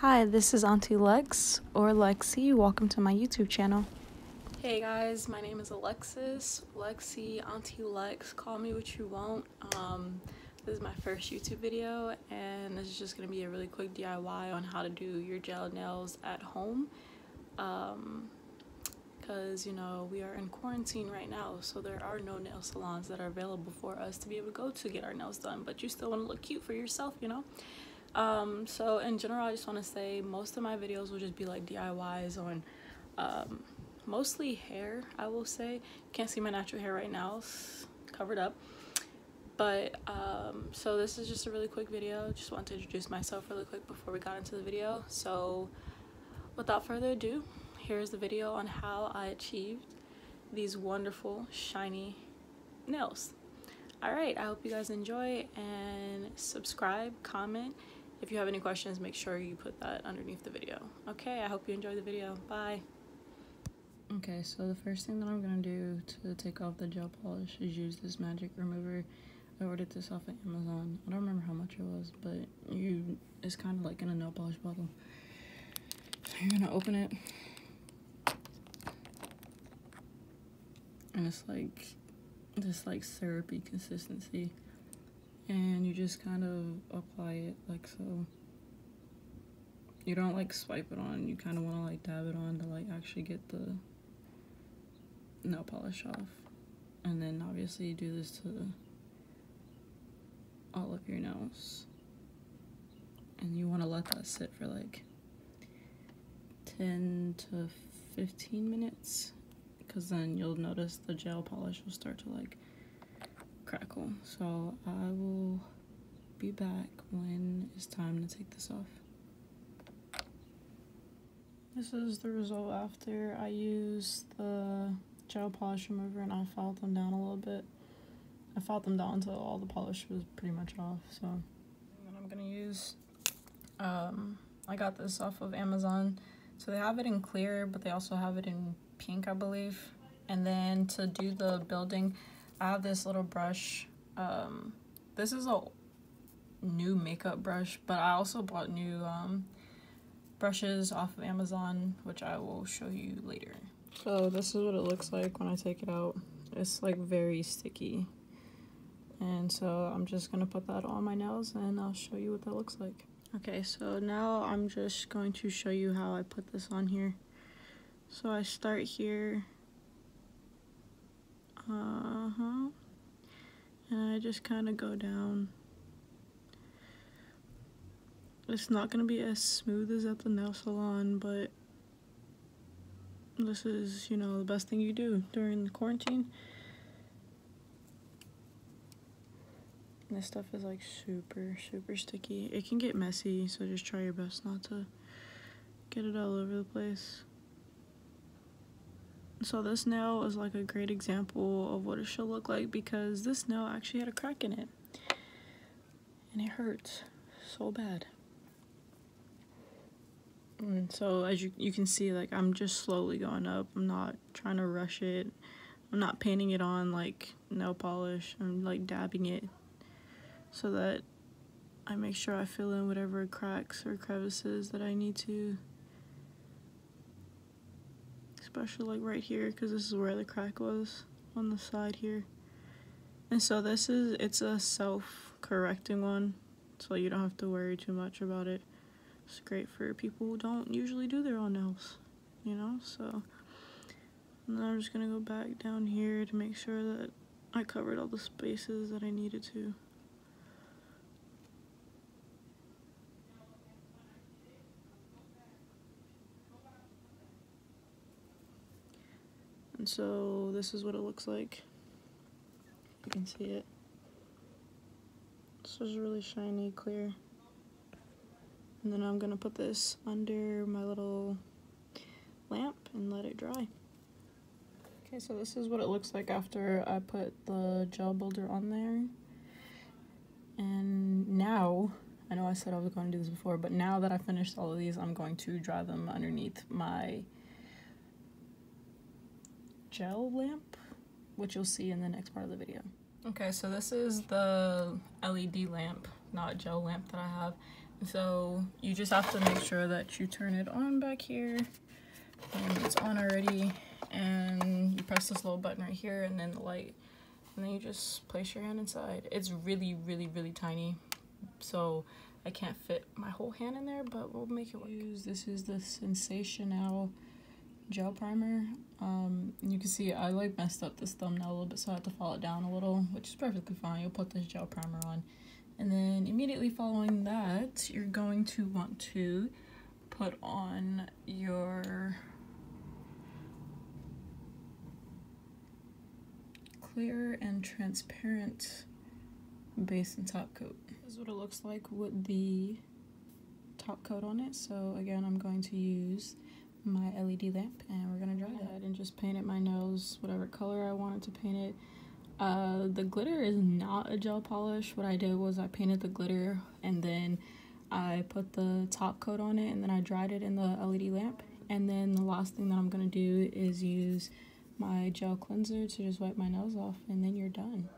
Hi, this is Auntie Lex, or Lexi. Welcome to my YouTube channel. Hey guys, my name is Alexis, Lexi, Auntie Lex, call me what you want. This is my first YouTube video, and this is just going to be a really quick DIY on how to do your gel nails at home. Because, you know, we are in quarantine right now, so there are no nail salons that are available for us to be able to go to get our nails done, but you still want to look cute for yourself, you know? So in general, I just want to say most of my videos will just be like DIYs on mostly hair. I will say, you can't see my natural hair right now, it's covered up, but so this is just a really quick video. Just wanted to introduce myself really quick before we got into the video. So without further ado, here's the video on how I achieved these wonderful shiny nails. Alright, I hope you guys enjoy, and subscribe, comment. If you have any questions, make sure you put that underneath the video. Okay, I hope you enjoy the video. Bye. Okay, so the first thing that I'm going to do to take off the gel polish is use this magic remover. I ordered this off of Amazon. I don't remember how much it was, but it's kind of like in a nail polish bottle. So you're going to open it. And it's like this like syrupy consistency, and you just kind of apply it like so. You don't like swipe it on, you kind of want to like dab it on to like actually get the nail polish off. And then obviously you do this to all of your nails, and you want to let that sit for like 10 to 15 minutes, because then you'll notice the gel polish will start to like crackle. So I will be back when it's time to take this off. This is the result after I used the gel polish remover and I filed them down a little bit. I filed them down until all the polish was pretty much off. So and then I'm gonna use I got this off of Amazon. So they have it in clear, but they also have it in pink, I believe. And then to do the building, I have this little brush. This is a new makeup brush, but I also bought new brushes off of Amazon, which I will show you later. So this is what it looks like when I take it out. It's like very sticky, and so I'm just gonna put that on my nails and I'll show you what that looks like. Okay, so now I'm just going to show you how I put this on here. So I start here, and I just kind of go down. It's not going to be as smooth as at the nail salon, but this is, you know, the best thing you do during the quarantine. And this stuff is like super, super sticky. It can get messy, so just try your best not to get it all over the place. So this nail is like a great example of what it should look like, because this nail actually had a crack in it. And it hurts so bad. And so as you can see, like, I'm just slowly going up. I'm not trying to rush it. I'm not painting it on like nail polish. I'm like dabbing it so that I make sure I fill in whatever cracks or crevices that I need to. Especially like right here, because this is where the crack was on the side here. And so it's a self-correcting one, so you don't have to worry too much about it. It's great for people who don't usually do their own nails, you know. So and then I'm just gonna go back down here to make sure that I covered all the spaces that I needed to. And so this is what it looks like. You can see it. This is really shiny, clear. And then I'm gonna put this under my little lamp and let it dry. Okay, so this is what it looks like after I put the gel builder on there. And now, I know I said I was going to do this before, but now that I finished all of these, I'm going to dry them underneath my gel lamp, which you'll see in the next part of the video. Okay, so this is the LED lamp, not gel lamp, that I have. So you just have to make sure that you turn it on back here, and it's on already, and you press this little button right here and then the light, and then you just place your hand inside. It's really tiny, so I can't fit my whole hand in there, but we'll make it work. This is the Sensational gel primer. You can see I like messed up this thumbnail a little bit, so I have to follow it down a little, which is perfectly fine. You'll put this gel primer on, and then immediately following that, you're going to want to put on your clear and transparent base and top coat. This is what it looks like with the top coat on it. So again, I'm going to use my LED lamp, and we're gonna dry it and just paint it my nose whatever color I wanted to paint it. The glitter is not a gel polish. What I did was I painted the glitter and then I put the top coat on it, and then I dried it in the LED lamp. And then the last thing that I'm gonna do is use my gel cleanser to just wipe my nose off, and then you're done.